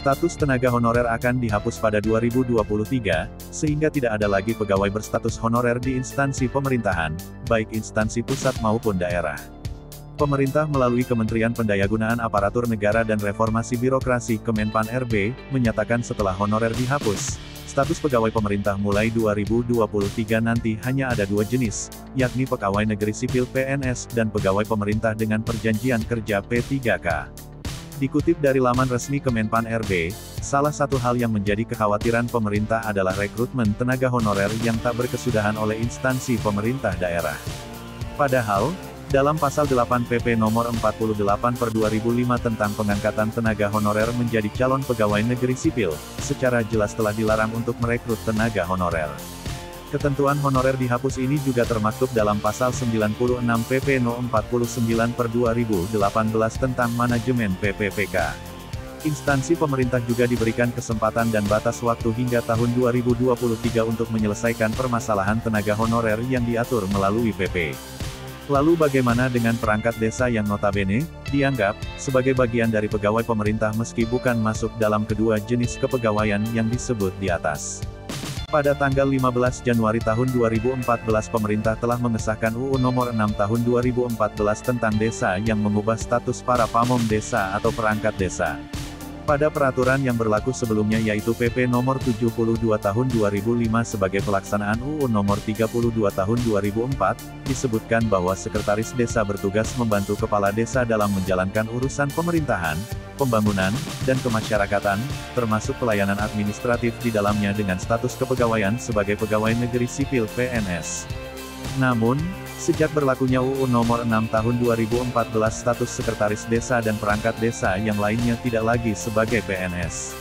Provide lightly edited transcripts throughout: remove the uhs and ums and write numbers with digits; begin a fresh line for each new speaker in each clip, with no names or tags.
Status tenaga honorer akan dihapus pada 2023, sehingga tidak ada lagi pegawai berstatus honorer di instansi pemerintahan, baik instansi pusat maupun daerah. Pemerintah melalui Kementerian Pendayagunaan Aparatur Negara dan Reformasi Birokrasi Kemenpan RB, menyatakan setelah honorer dihapus, status pegawai pemerintah mulai 2023 nanti hanya ada dua jenis, yakni pegawai negeri sipil PNS dan pegawai pemerintah dengan perjanjian kerja P3K. Dikutip dari laman resmi Kemenpan RB, salah satu hal yang menjadi kekhawatiran pemerintah adalah rekrutmen tenaga honorer yang tak berkesudahan oleh instansi pemerintah daerah. Padahal, dalam pasal 8 PP nomor 48/2005 tentang pengangkatan tenaga honorer menjadi calon pegawai negeri sipil, secara jelas telah dilarang untuk merekrut tenaga honorer. Ketentuan honorer dihapus ini juga termaktub dalam pasal 96 PP No 49/2018 tentang manajemen PPPK. Instansi pemerintah juga diberikan kesempatan dan batas waktu hingga tahun 2023 untuk menyelesaikan permasalahan tenaga honorer yang diatur melalui PP. Lalu bagaimana dengan perangkat desa yang notabene dianggap sebagai bagian dari pegawai pemerintah meski bukan masuk dalam kedua jenis kepegawaian yang disebut di atas? Pada tanggal 15 Januari tahun 2014 pemerintah telah mengesahkan UU Nomor 6 Tahun 2014 tentang desa yang mengubah status para pamong desa atau perangkat desa. Pada peraturan yang berlaku sebelumnya yaitu PP Nomor 72 Tahun 2005 sebagai pelaksanaan UU Nomor 32 Tahun 2004, disebutkan bahwa sekretaris desa bertugas membantu kepala desa dalam menjalankan urusan pemerintahan, pembangunan, dan kemasyarakatan, termasuk pelayanan administratif di dalamnya dengan status kepegawaian sebagai pegawai negeri sipil PNS. Namun, sejak berlakunya UU Nomor 6 Tahun 2014 status sekretaris desa dan perangkat desa yang lainnya tidak lagi sebagai PNS.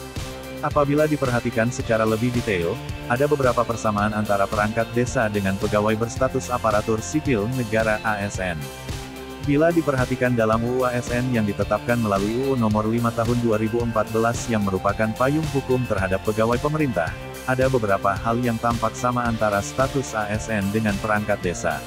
Apabila diperhatikan secara lebih detail, ada beberapa persamaan antara perangkat desa dengan pegawai berstatus aparatur sipil negara ASN. Bila diperhatikan dalam UU ASN yang ditetapkan melalui UU Nomor 5 Tahun 2014 yang merupakan payung hukum terhadap pegawai pemerintah, ada beberapa hal yang tampak sama antara status ASN dengan perangkat desa.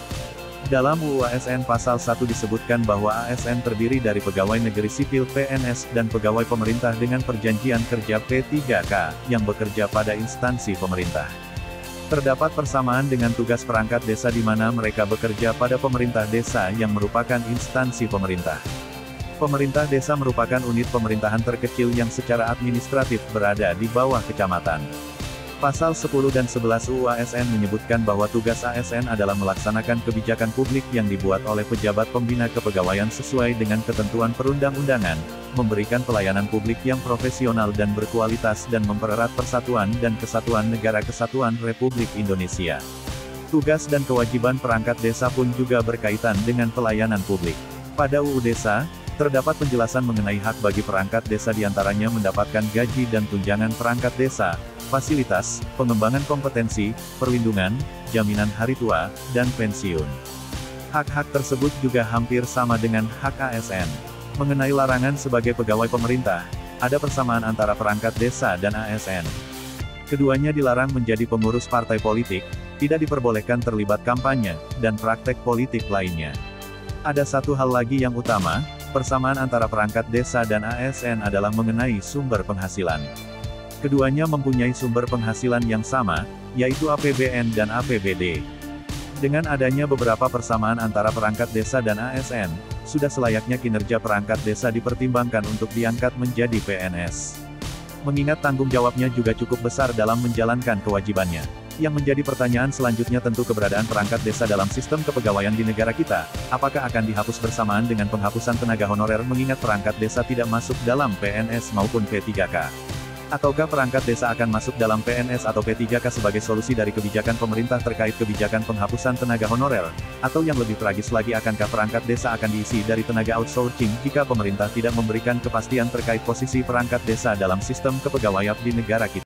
Dalam UU ASN Pasal 1 disebutkan bahwa ASN terdiri dari pegawai negeri sipil PNS dan pegawai pemerintah dengan perjanjian kerja P3K, yang bekerja pada instansi pemerintah. Terdapat persamaan dengan tugas perangkat desa di mana mereka bekerja pada pemerintah desa yang merupakan instansi pemerintah. Pemerintah desa merupakan unit pemerintahan terkecil yang secara administratif berada di bawah kecamatan. Pasal 10 dan 11 UU ASN menyebutkan bahwa tugas ASN adalah melaksanakan kebijakan publik yang dibuat oleh pejabat pembina kepegawaian sesuai dengan ketentuan perundang-undangan, memberikan pelayanan publik yang profesional dan berkualitas dan mempererat persatuan dan kesatuan Negara Kesatuan Republik Indonesia. Tugas dan kewajiban perangkat desa pun juga berkaitan dengan pelayanan publik. Pada UU Desa, terdapat penjelasan mengenai hak bagi perangkat desa diantaranya mendapatkan gaji dan tunjangan perangkat desa, fasilitas, pengembangan kompetensi, perlindungan, jaminan hari tua, dan pensiun. Hak-hak tersebut juga hampir sama dengan hak ASN. Mengenai larangan sebagai pegawai pemerintah, ada persamaan antara perangkat desa dan ASN. Keduanya dilarang menjadi pengurus partai politik, tidak diperbolehkan terlibat kampanye, dan praktek politik lainnya. Ada satu hal lagi yang utama, persamaan antara perangkat desa dan ASN adalah mengenai sumber penghasilan. Keduanya mempunyai sumber penghasilan yang sama, yaitu APBN dan APBD. Dengan adanya beberapa persamaan antara perangkat desa dan ASN, sudah selayaknya kinerja perangkat desa dipertimbangkan untuk diangkat menjadi PNS. Mengingat tanggung jawabnya juga cukup besar dalam menjalankan kewajibannya. Yang menjadi pertanyaan selanjutnya tentu keberadaan perangkat desa dalam sistem kepegawaian di negara kita, apakah akan dihapus bersamaan dengan penghapusan tenaga honorer mengingat perangkat desa tidak masuk dalam PNS maupun P3K? Ataukah perangkat desa akan masuk dalam PNS atau P3K sebagai solusi dari kebijakan pemerintah terkait kebijakan penghapusan tenaga honorer? Atau yang lebih tragis lagi akankah perangkat desa akan diisi dari tenaga outsourcing jika pemerintah tidak memberikan kepastian terkait posisi perangkat desa dalam sistem kepegawaian di negara kita?